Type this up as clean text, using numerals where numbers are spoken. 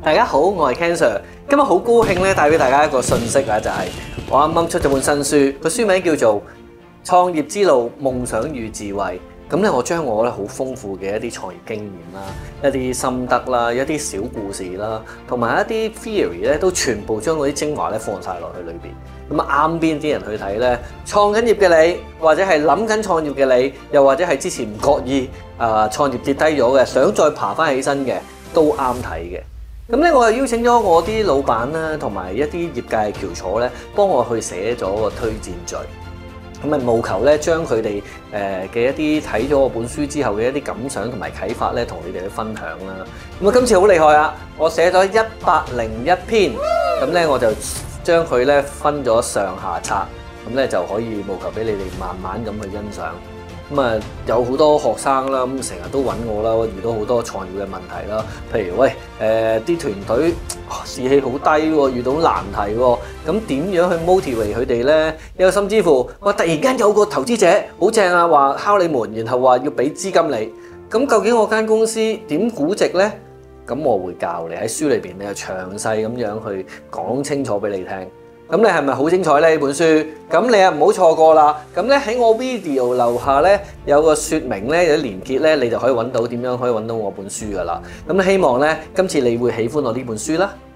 大家好，我係 Ken Sir，今日好高興咧帶俾大家一個訊息啊，就係我啱啱出咗本新書，個書名叫做《創業之路：夢想與智慧》。咁咧，我將我咧好豐富嘅一啲創業經驗啦、一啲心得啦、一啲小故事啦，同埋一啲 theory 咧，都全部將嗰啲精華咧放晒落去裏邊。咁啊，啱邊啲人去睇咧？創緊業嘅你，或者係諗緊創業嘅你，又或者係之前唔覺意創業跌低咗嘅，想再爬翻起身嘅，都啱睇嘅。咁咧，我又邀請咗我啲老闆啦，同埋一啲業界嘅翹楚咧，幫我去寫咗個推薦序。咁啊，務求咧將佢哋嘅一啲睇咗我本書之後嘅一啲感想同埋啟發咧，同你哋去分享啦。咁啊，今次好厲害啊！我寫咗101篇，咁咧我就將佢咧分咗上下冊，咁咧就可以務求俾你哋慢慢咁去欣賞。咁啊，有好多學生啦，咁成日都揾我啦，遇到好多創業嘅問題啦。譬如喂，啲團隊士氣好低喎，遇到難題喎，咁點樣去 motivate 佢哋咧？又甚至乎，我突然間有個投資者好正啊，話敲你門，然後話要俾資金你。咁究竟我間公司點估值咧？咁我會教你喺書裏邊，你就詳細咁樣去講清楚俾你聽。咁你係咪好精彩呢本書？咁你啊唔好錯過啦！咁咧喺我 video 樓下咧有個說明咧，有啲連結咧，你就可以揾到點樣可以揾到我本書噶啦。咁希望咧今次你會喜歡我呢本書啦〜